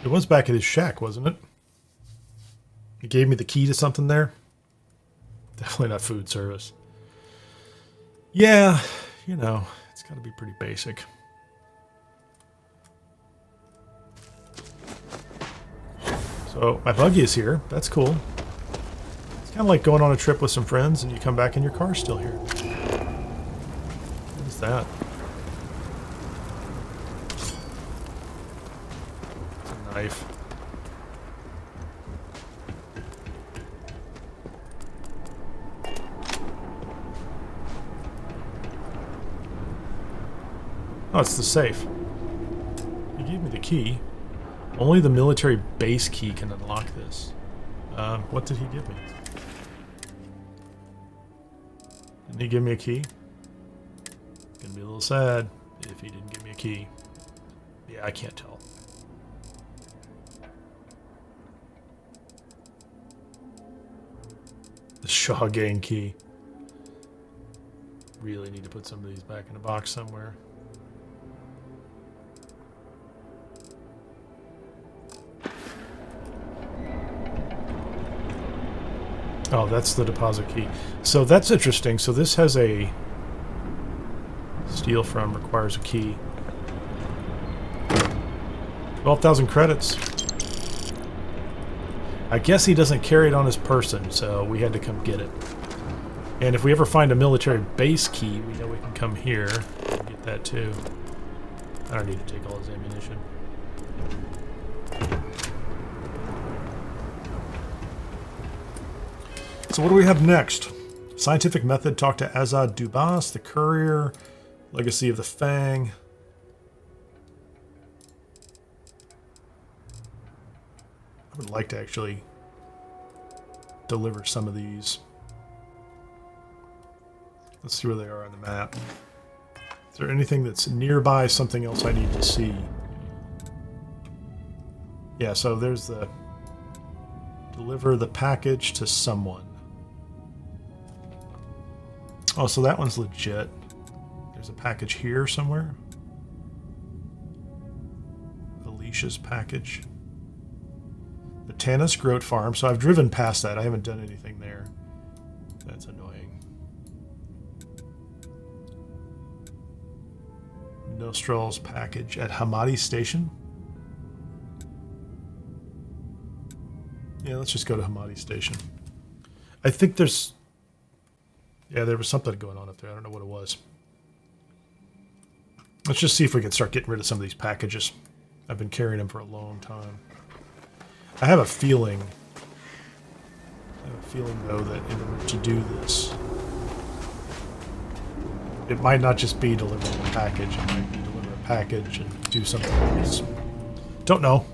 It was back at his shack, wasn't it? He gave me the key to something there. Definitely not food service. Yeah, you know, it's got to be pretty basic. So my buggy is here. That's cool. It's kind of like going on a trip with some friends and you come back and your car's still here. What is that? It's a knife. Oh, it's the safe. He gave me the key. Only the military base key can unlock this. What did he give me? Didn't he give me a key? Gonna be a little sad if he didn't give me a key. Yeah, I can't tell. The Shaw Gang key. Really need to put some of these back in a box somewhere. Oh, that's the deposit key. So that's interesting. So this has a steal from requires a key. 12,000 credits. I guess he doesn't carry it on his person, so we had to come get it. And if we ever find a military base key, we know we can come here and get that too. I don't need to take all his ammunition. So what do we have next? Scientific method, talk to Azad Dubas, the courier, legacy of the Fang. I would like to actually deliver some of these. Let's see where they are on the map. Is there anything that's nearby, something else I need to see? Yeah, so there's the deliver the package to someone. Oh, so that one's legit. There's a package here somewhere. Alicia's package. The Tanis Groat Farm. So I've driven past that. I haven't done anything there. That's annoying. Nostral's package at Hamadi Station. Yeah, let's just go to Hamadi Station. I think there's... Yeah, there was something going on up there. I don't know what it was. Let's just see if we can start getting rid of some of these packages. I've been carrying them for a long time. I have a feeling... though, that in order to do this... It might not just be delivering a package. It might be deliver a package and do something else. Don't know.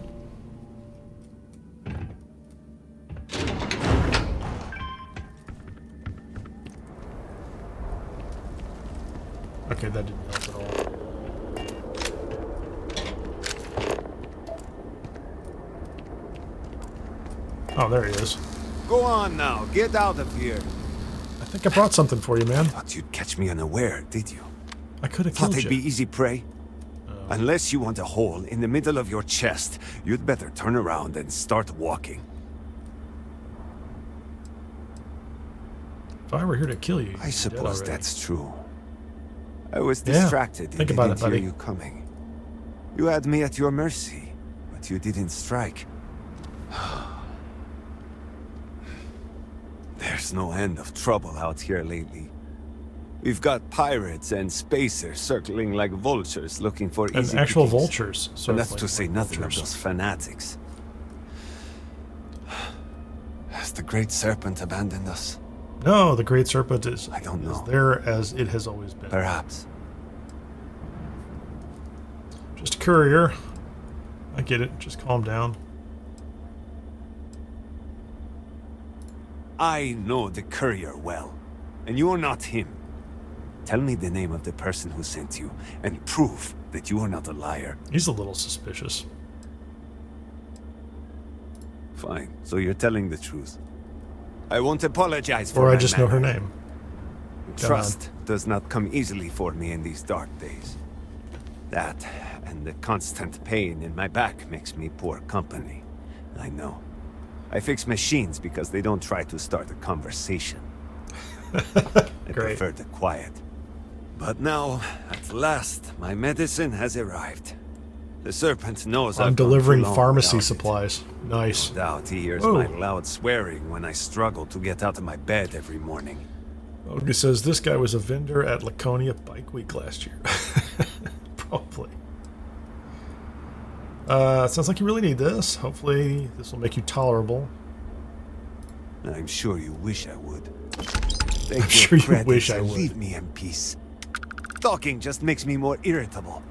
Okay, that didn't help at all. Oh, there he is. Go on now, get out of here. I think I brought something for you, man. Thought you'd catch me unaware, did you? I could have killed you. Thought it'd be easy prey? Unless you want a hole in the middle of your chest, you'd better turn around and start walking. If I were here to kill you, I suppose that's true. I was distracted and didn't hear you coming. You had me at your mercy, but you didn't strike. There's no end of trouble out here lately. We've got pirates and spacers circling like vultures looking for easy and actual pickings. vultures. And that's to say nothing of those fanatics. Has the Great Serpent abandoned us? No, the Great Serpent is, I don't know. Is there as it has always been. Perhaps. Just a courier. I get it. Just calm down. I know the courier well, and you're not him. Tell me the name of the person who sent you, and prove that you are not a liar. He's a little suspicious. Fine, so you're telling the truth. I won't apologize for Or I my just know her manner. name. Trust does not come easily for me in these dark days. That, and and the constant pain in my back makes me poor company. I know. I fix machines because they don't try to start a conversation. I prefer the quiet. But now, at last, my medicine has arrived. The serpent knows I'm delivering pharmacy supplies. Nice. No doubt he hears my loud swearing when I struggle to get out of my bed every morning. Ogi says this guy was a vendor at Laconia Bike Week last year. Probably. Sounds like you really need this. Hopefully this will make you tolerable. I'm sure you wish I would. I'm sure you wish I would. Leave me in peace. Talking just makes me more irritable.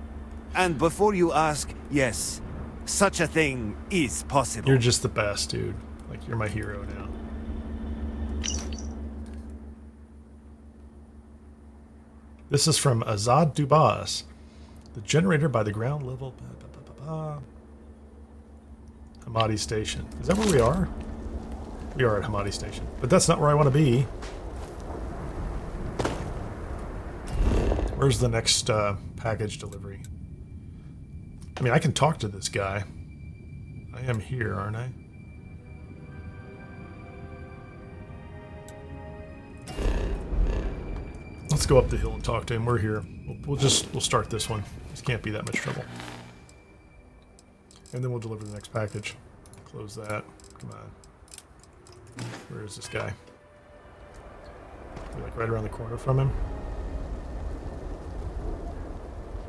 And before you ask, yes, such a thing is possible. You're just the best, dude. Like, you're my hero now. This is from Azad Dubas. The generator by the ground level. Hamadi Station. Is that where we are? We are at Hamadi Station. But that's not where I want to be. Where's the next package delivery? I mean, I can talk to this guy. I am here, aren't I? Let's go up the hill and talk to him. We're here. We'll start this one. This can't be that much trouble. And then we'll deliver the next package. Close that. Come on. Where is this guy? We're like right around the corner from him.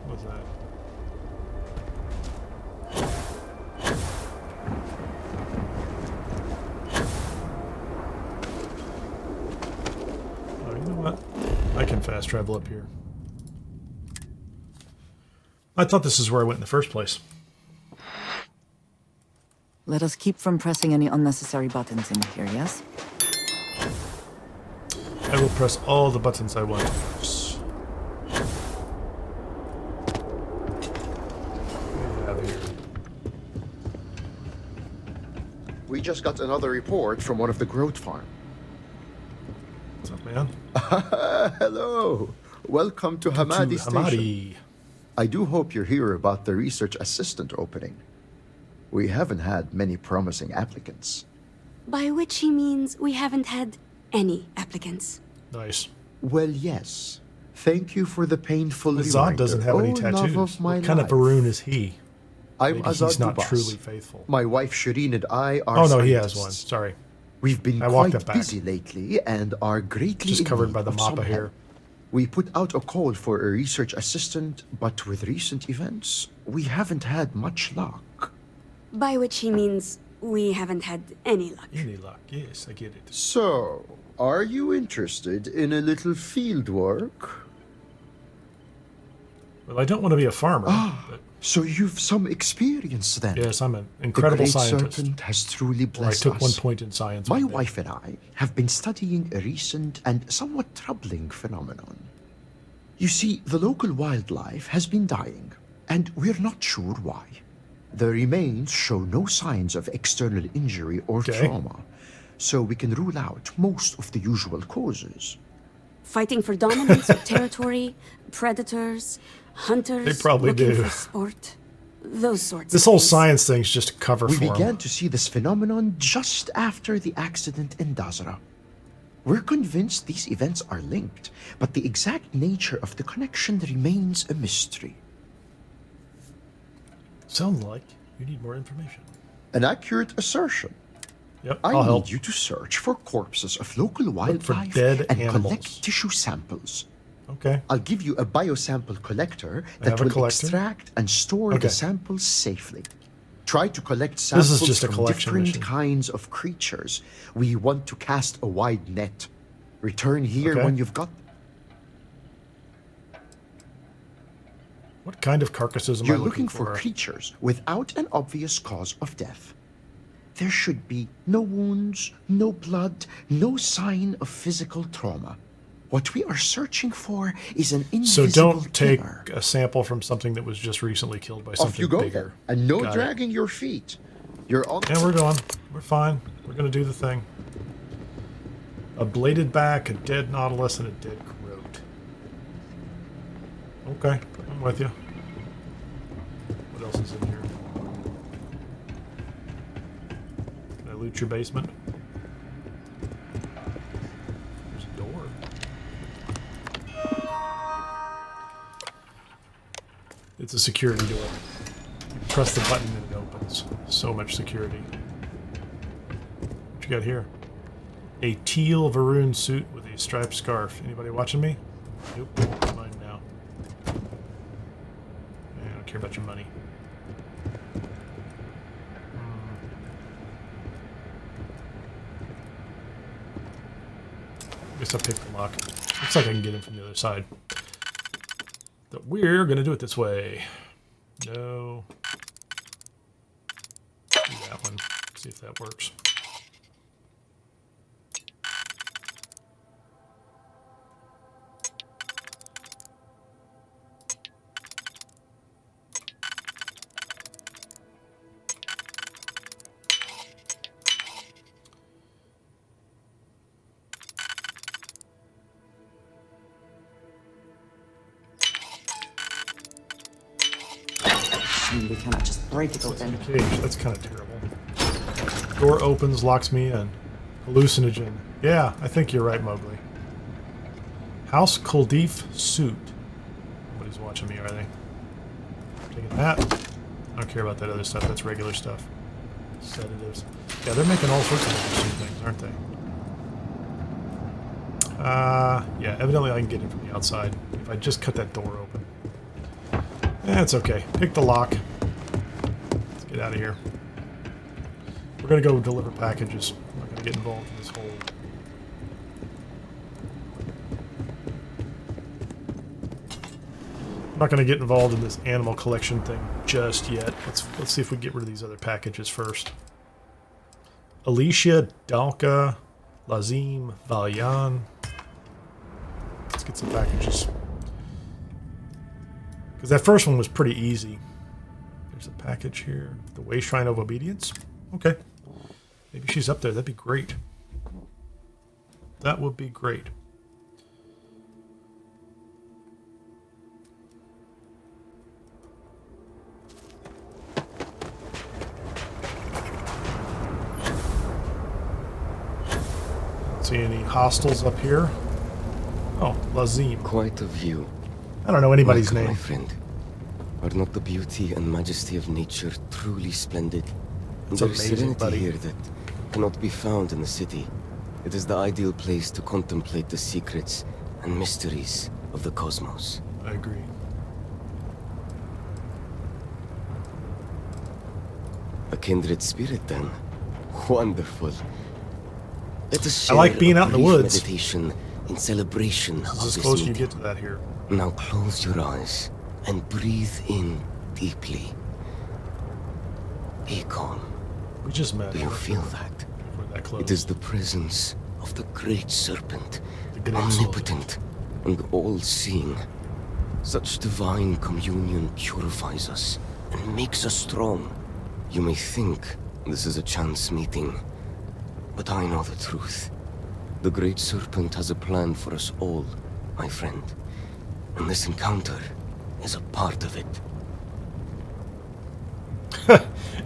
What's that? Oh, you know what? I can fast travel up here. I thought this is where I went in the first place. Let us keep from pressing any unnecessary buttons in here, yes? I will press all the buttons I want. We just got another report from one of the growth farm. What's up, man? Hello. Welcome to Hamadi Station. Hamadi. I do hope you're here about the research assistant opening. We haven't had many promising applicants. By which he means we haven't had any applicants. Nice. Well, yes. Thank you for the painful Azad doesn't have any tattoos. What kind of Baroon is he? I'm Maybe Azad he's not Dubas. truly faithful. My wife Shireen and I are Oh no, he has scientists. one. Sorry. We've been quite busy lately and are greatly just in covered need by the of some mappa here. help. We put out a call for a research assistant, but with recent events, we haven't had much luck. By which he means we haven't had any luck. Any luck, yes, I get it. So, are you interested in a little field work? Well, I don't want to be a farmer. But So you've some experience then? yes, I'm an incredible the great scientist. serpent has truly I blessed took us. 1 point in science. My one day. wife and I have been studying a recent and somewhat troubling phenomenon. You see, the local wildlife has been dying, and we're not sure why. The remains show no signs of external injury or trauma, so we can rule out most of the usual causes. Fighting for dominance of territory, predators, hunters, They probably looking do. for sport, those sorts This of whole things. science thing's just a cover We for began him. to see this phenomenon just after the accident in Dazra. We're convinced these events are linked, but the exact nature of the connection remains a mystery. Sounds like you need more information. An accurate assertion. Yep, I I'll need help. you to search for corpses of local for wildlife dead and animals. collect tissue samples. Okay. I'll give you a biosample collector I that have a will collector. extract and store Okay. the samples safely. Try to collect samples just a from collection different mission. kinds of creatures. We want to cast a wide net. Return here Okay. when you've got them. What kind of carcasses am You're I looking for for? creatures without an obvious cause of death. There should be no wounds, no blood, no sign of physical trauma. What we are searching for is an So invisible don't take killer. a sample from something that was just recently killed by Off something you go bigger. then. And no Got it. dragging your feet. You're on. Yeah, we're going. We're fine. We're going to do the thing. A bladed back, a dead nautilus, and a dead croat. Okay, I'm with you. else is in here? Can I loot your basement? There's a door. It's a security door. You press the button and it opens. So much security. What you got here? A teal Varun suit with a striped scarf. Anybody watching me? Nope. It's mine now. I don't care about your money. Guess I'll pick the lock. Looks like I can get in from the other side. But we're gonna do it this way. No. Do that one. See if that works. We cannot just break it open. Cage. That's kind of terrible. Door opens, locks me in. Hallucinogen. Yeah, I think you're right, Mowgli. House Kuldif suit. Nobody's watching me, are they? Taking that. I don't care about that other stuff. That's regular stuff. Sedatives. Yeah, they're making all sorts of interesting things, aren't they? Yeah, evidently I can get in from the outside. If I just cut that door open. It's okay. Pick the lock. Let's get out of here. We're going to go deliver packages. I'm not going to get involved in this whole... I'm not going to get involved in this animal collection thing just yet. Let's see if we can get rid of these other packages first. Alicia, Dalka, Lazim, Valyan. Let's get some packages. Because that first one was pretty easy. There's a package here. The Way Shrine of Obedience. Okay. Maybe she's up there. That'd be great. That would be great. Don't see any hostiles up here. Oh, Lazim. Quite a view. I don't know anybody's Welcome, name. my friend. Are not the beauty and majesty of nature truly splendid? It's There is amazing, serenity buddy. here that cannot be found in the city. It is the ideal place to contemplate the secrets and mysteries of the cosmos. I agree. A kindred spirit, then. Wonderful. Let us I share like being a out in the brief woods. meditation in celebration This of is as this close as you meeting. get to that here. Now close your eyes and breathe in deeply. Be calm. We just met. Do you feel that? We're that close. It is the presence of the great serpent, The great omnipotent and all-seeing. Such divine communion purifies us and makes us strong. You may think this is a chance meeting, but I know the truth. The great serpent has a plan for us all, my friend. And this encounter is a part of it.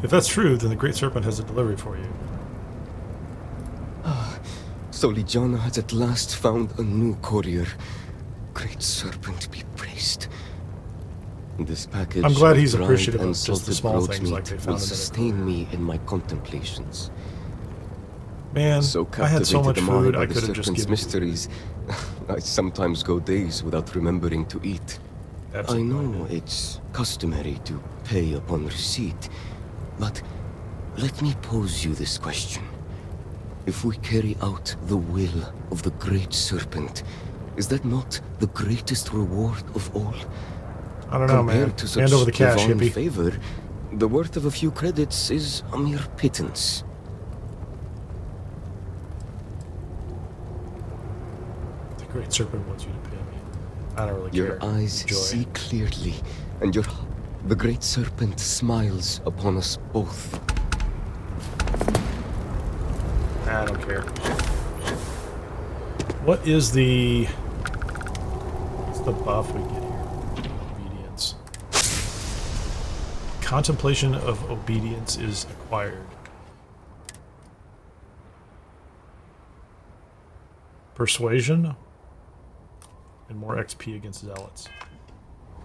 If that's true, then the Great Serpent has a delivery for you. Solijana has at last found a new courier. Great serpent be praised. This package I'm glad he's of dried appreciative of and just the salted small broad things like meat they found will in the sustain me in my contemplations. Man, So I had so much captivated am food by I the could have just serpent's given. mysteries, I sometimes go days without remembering to eat. Absolutely. I know it's customary to pay upon receipt, but let me pose you this question. If we carry out the will of the great serpent, is that not the greatest reward of all? I don't know, man. Compared to such Hand over the cash, divine hippie. favor, the worth of a few credits is a mere pittance. The Great Serpent wants you to pay me. I don't really Your care. eyes Enjoy. see clearly, and the great serpent smiles upon us both. I don't care. What is the... What's the buff we get here? Obedience. Contemplation of obedience is acquired. Persuasion and more XP against zealots.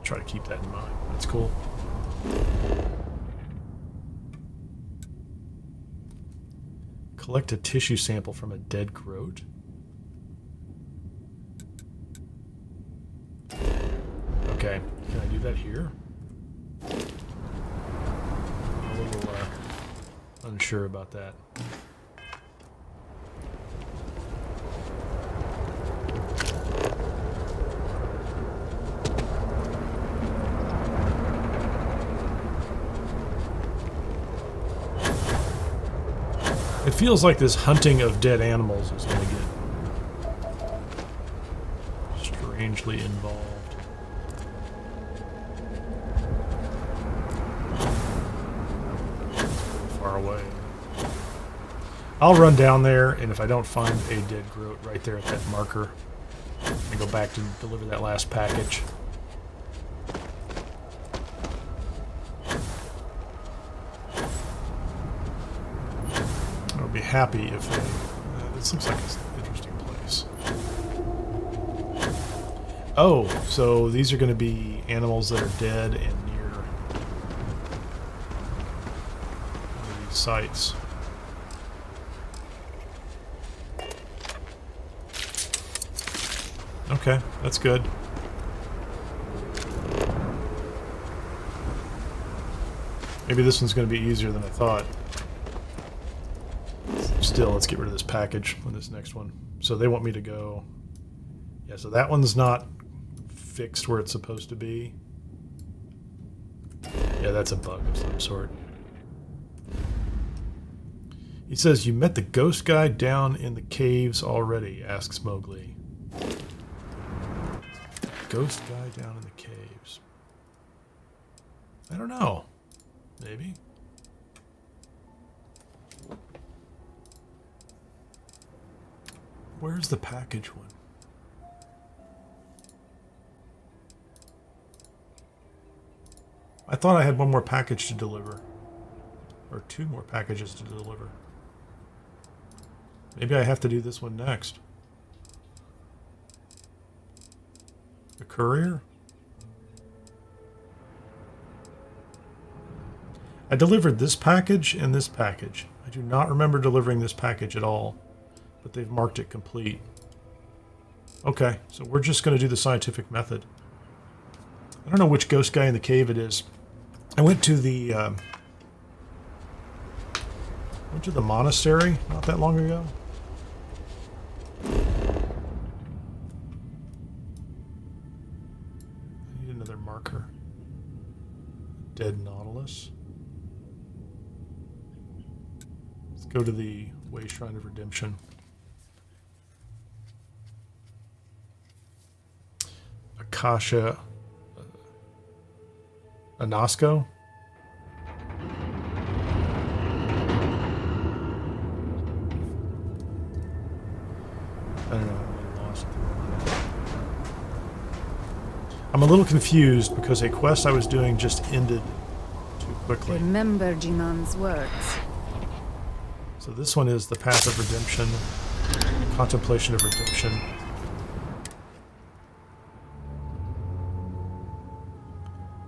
Try to keep that in mind. That's cool. Collect a tissue sample from a dead groat. Okay, can I do that here? I'm a little unsure about that. It feels like this hunting of dead animals is going to get strangely involved. Far away. I'll run down there, and if I don't find a dead groat right there at that marker, I go back to deliver that last package. Be happy if they... this looks like an interesting place. Oh, so these are going to be animals that are dead and near one of these sites. Okay, that's good. Maybe this one's going to be easier than I thought. Still, let's get rid of this package on this next one. So they want me to go... Yeah, so that one's not fixed where it's supposed to be. Yeah, that's a bug of some sort. He says, you met the ghost guy down in the caves already, asks Mowgli. Ghost guy down in the caves. I don't know. Maybe. Where's the package one? I thought I had one more package to deliver. Or two more packages to deliver. Maybe I have to do this one next. The courier? I delivered this package and this package. I do not remember delivering this package at all. But they've marked it complete. Okay, so we're just going to do the scientific method. I don't know which ghost guy in the cave it is. I went to the monastery not that long ago. I need another marker. Dead Nautilus. Let's go to the Way Shrine of Redemption. Akasha Anasco. I don't know. I lost. I'm a little confused because a quest I was doing just ended too quickly. Remember Jinan's words. So this one is the Path of Redemption, Contemplation of Redemption.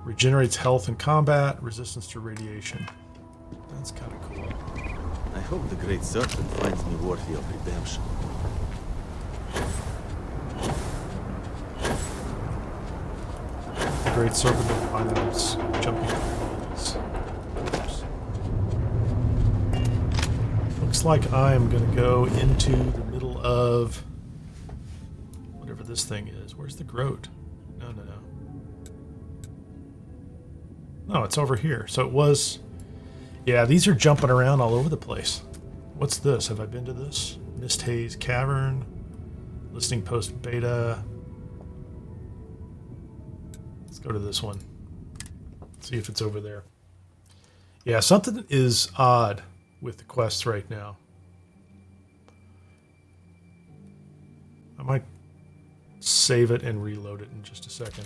Regenerates health in combat, resistance to radiation. That's kind of cool. I hope the Great Serpent finds me worthy of redemption. The Great Serpent will find that it's jumping walls. Looks like I am going to go into the middle of whatever this thing is. Where's the Groat? No. No, it's over here. So it was... Yeah, these are jumping around all over the place. What's this? Have I been to this? Mist Haze Cavern. Listening Post Beta. Let's go to this one. See if it's over there. Yeah, something is odd with the quests right now. I might save it and reload it in just a second.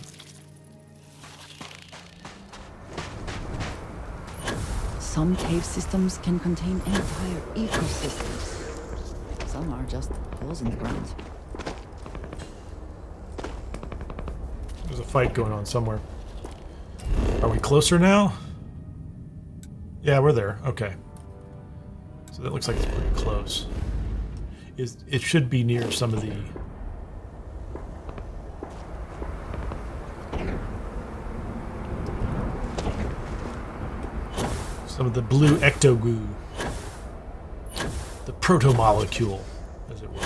Some cave systems can contain entire ecosystems. Some are just holes in the ground. There's a fight going on somewhere. Are we closer now? Yeah, we're there. Okay. So that looks like it's pretty close. It should be near some of the... some of the blue ecto-goo. The proto-molecule, as it were.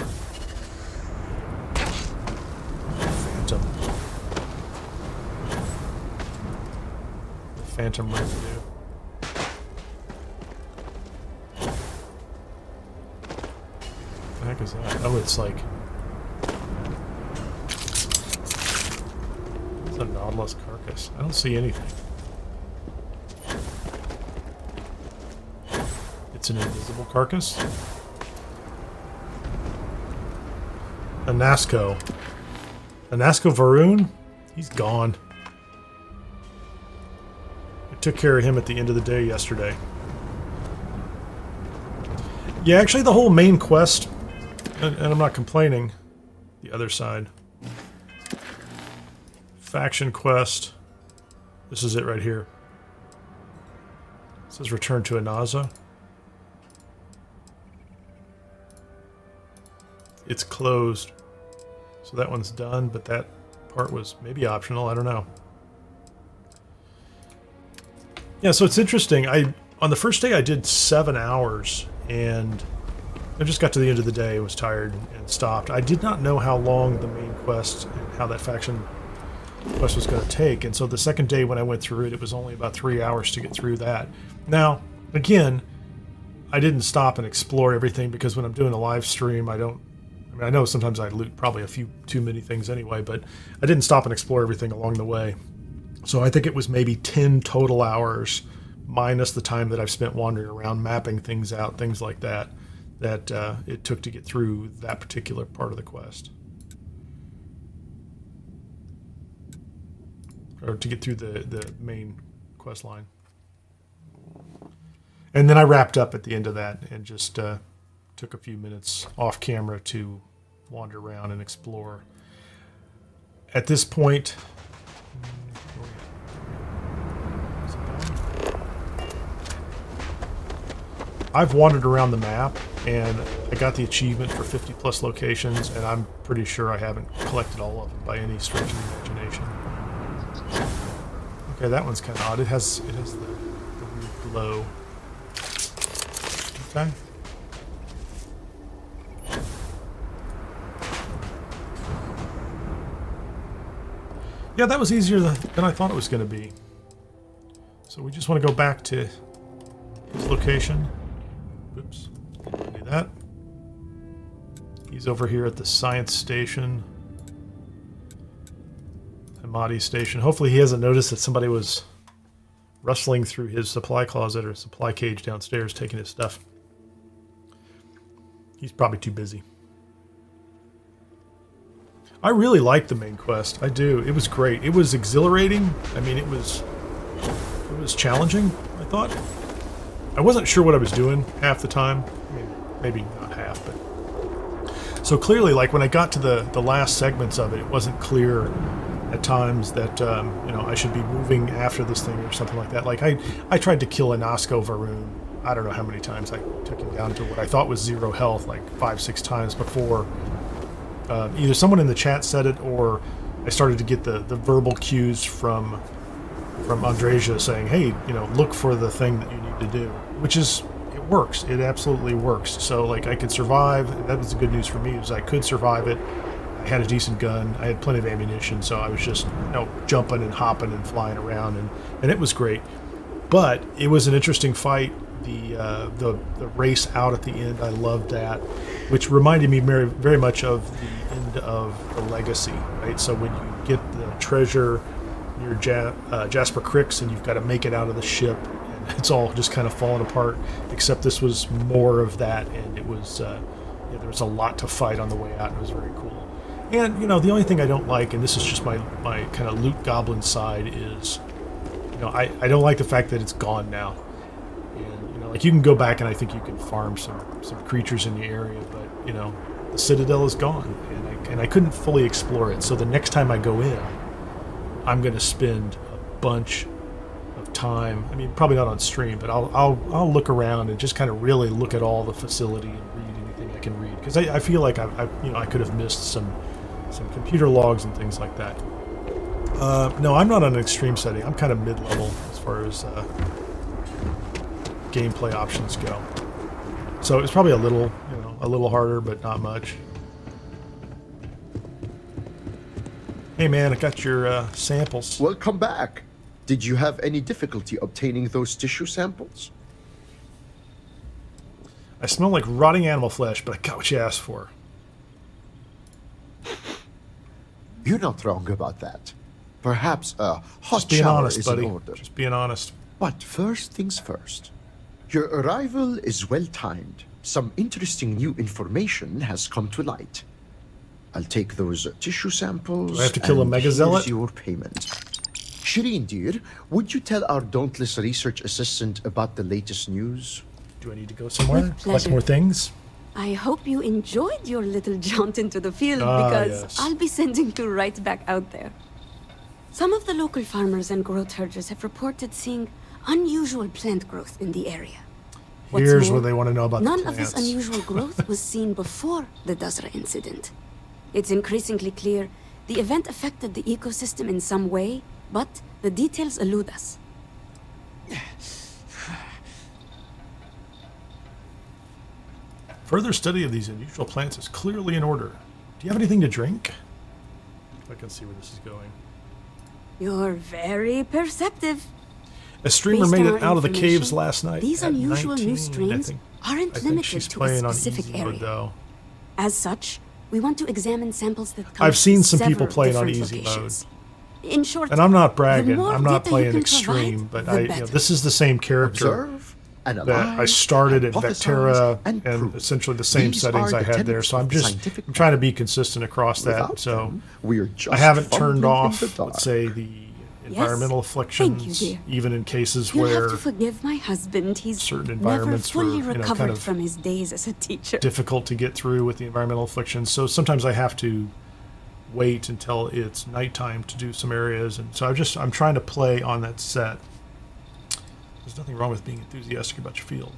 Phantom. The phantom residue. What the heck is that? Oh, it's like... it's a Nautilus carcass. I don't see anything. It's an invisible carcass. A Nazco. A Nazco Varun? He's gone. I took care of him at the end of the day yesterday. Yeah, actually the whole main quest, and I'm not complaining, the other side. Faction quest. This is it right here. It says return to Anaza. It's closed. So that one's done, but that part was maybe optional, I don't know. Yeah, so it's interesting. On the first day I did 7 hours, and I just got to the end of the day, was tired, and stopped. I did not know how long the main quest and how that faction quest was going to take, and so the second day when I went through it, it was only about 3 hours to get through that. Now, again, I didn't stop and explore everything, because when I'm doing a live stream, I know sometimes I loot probably a few too many things anyway, but I didn't stop and explore everything along the way. So I think it was maybe 10 total hours, minus the time that I've spent wandering around, mapping things out, things like that, that it took to get through that particular part of the quest. Or to get through the main quest line. And then I wrapped up at the end of that and just... took a few minutes off camera to wander around and explore. At this point, I've wandered around the map and I got the achievement for 50 plus locations, and I'm pretty sure I haven't collected all of them by any stretch of the imagination. Okay, that one's kind of odd. It has the weird glow. Okay. Yeah, that was easier than I thought it was going to be. So we just want to go back to his location. Oops, didn't do that. He's over here at the science station. Hamadi station. Hopefully he hasn't noticed that somebody was rustling through his supply closet or supply cage downstairs taking his stuff. He's probably too busy. I really liked the main quest. I do. It was great. It was exhilarating. I mean, it was challenging, I thought. I wasn't sure what I was doing half the time. I mean, maybe not half, but... So clearly, like, when I got to the last segments of it, it wasn't clear at times that, you know, I should be moving after this thing or something like that. Like, I tried to kill a Nazco Varun. I don't know how many times I took him down to what I thought was 0 health, like 5-6 times before... either someone in the chat said it, or I started to get the verbal cues from Andreja saying, hey, you know, look for the thing that you need to do, which is, it works. It absolutely works. So, like, I could survive. That was the good news for me, is I could survive it. I had a decent gun. I had plenty of ammunition, so I was just, you know, jumping and hopping and flying around, and it was great. But it was an interesting fight. The race out at the end, I loved that, which reminded me very, very much of the end of the Legacy, right? So when you get the treasure near Jasper Cricks and you've got to make it out of the ship, and it's all just kind of falling apart, except this was more of that, and it was, yeah, there was a lot to fight on the way out, and it was very cool. And, you know, the only thing I don't like, and this is just my kind of loot goblin side, is, you know, I don't like the fact that it's gone now. And, you know, like you can go back and I think you can farm some creatures in the area, but, you know, the Citadel is gone, and I couldn't fully explore it. So the next time I go in, I'm going to spend a bunch of time. I mean, probably not on stream, but I'll look around and just kind of really look at all the facility and read anything I can read, because I feel like I could have missed some computer logs and things like that. No, I'm not on an extreme setting. I'm kind of mid-level as far as gameplay options go. So it's probably a little harder, but not much. Hey man, I got your samples. Welcome back. Did you have any difficulty obtaining those tissue samples? I smell like rotting animal flesh, but I got what you asked for. You're not wrong about that. Perhaps a hot Just being shower honest, is buddy. in order. Just being honest. But first things first. Your arrival is well timed. Some interesting new information has come to light. I'll take those tissue samples. Do I have to kill a and mega here's zealot? your payment. Shireen, dear, would you tell our dauntless research assistant about the latest news? Do I need to go somewhere? With Collect pleasure. more things? I hope you enjoyed your little jaunt into the field, Ah, because yes. I'll be sending you right back out there. Some of the local farmers and growth herders have reported seeing unusual plant growth in the area. What's Here's more, what they want to know about none the of this plants. unusual growth was seen before the Dazra incident. It's increasingly clear the event affected the ecosystem in some way, but the details elude us. Further study of these unusual plants is clearly in order. Do you have anything to drink? I can see where this is going. You're very perceptive. A streamer Based made on it our out of the caves information, last night. These at unusual 19, new I strains think. aren't I think limited she's to a playing on specific easy mode, area. though. As such, we want to examine samples that come I've seen from some people several playing on different easy locations. In short, And I'm not the bragging. more I'm not data you playing can extreme, provide, but the you know, better. this is the same character Observe, analyze, that I started at hypothesize, Vectera and and prove. essentially the same These settings are I the had there. tenets So of I'm the just scientific trying to be consistent across that. Without So them, we're just I haven't turned fumbling in off, the dark. let's say, the environmental afflictions, dear. even in cases You'll where have to forgive my husband. He's certain never environments were, fully you know, recovered kind of from his days as a teacher. difficult to get through with the environmental afflictions. So sometimes I have to wait until it's nighttime to do some areas, and so I'm trying to play on that set. There's nothing wrong with being enthusiastic about your field.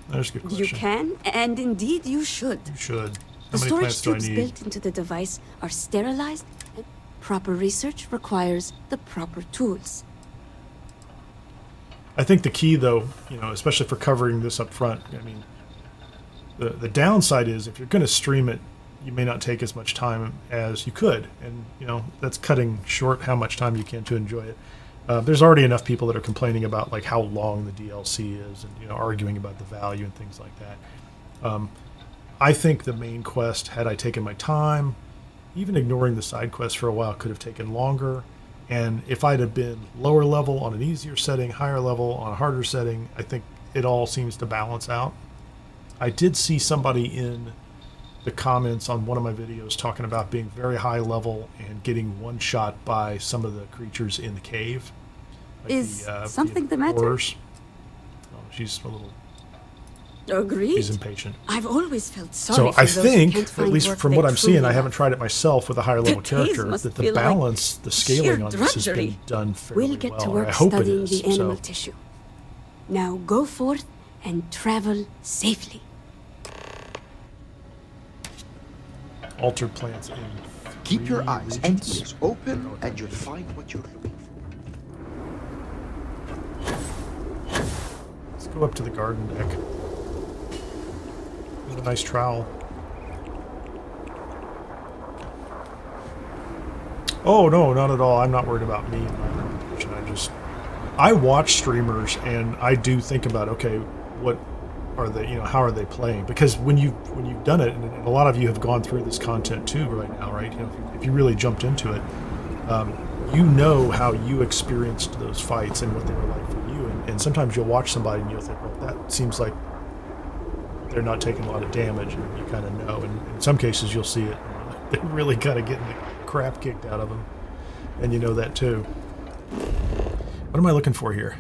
There's a good question. You can, and indeed you should. You should. The How many storage plants do I tubes need? built into the device are sterilized, and proper research requires the proper tools. I think the key, though, you know, especially for covering this up front, I mean, the downside is if you're going to stream it, you may not take as much time as you could, and you know that's cutting short how much time you can to enjoy it. There's already enough people that are complaining about like how long the DLC is, and you know, arguing about the value and things like that. I think the main quest, had I taken my time, even ignoring the side quests for a while, could have taken longer. And if I'd have been lower level on an easier setting, higher level on a harder setting, I think it all seems to balance out. I did see somebody in the comments on one of my videos talking about being very high level and getting one shot by some of the creatures in the cave. Like Is something the matter? horrors. Oh, she's a little. Agreed. She's impatient. I've always felt sorry So for I those who think, can't at find least work from they what I'm seeing, truly I haven't love. tried it myself with a higher level The days character, must that the feel like balance, the scaling sheer on this has been drudgery. done fairly We'll get well. to or work I hope it studying is. the animal So tissue. Now go forth and travel safely. altered plants in Keep your 3 eyes and regions. ears open, and you'll find what you're looking for. Let's go up to the garden deck. There's a nice trowel. Oh, no, not at all. I'm not worried about me and my reputation. I watch streamers and I do think about, okay, what are they, how are they playing? Because when you've done it, and a lot of you have gone through this content too right now, right? If you really jumped into it, you know how you experienced those fights and what they were like for you. And sometimes you'll watch somebody and you'll think, well, that seems like they're not taking a lot of damage, and you kind of know. And in some cases you'll see it. They're really kind of getting the crap kicked out of them. And you know that too. What am I looking for here?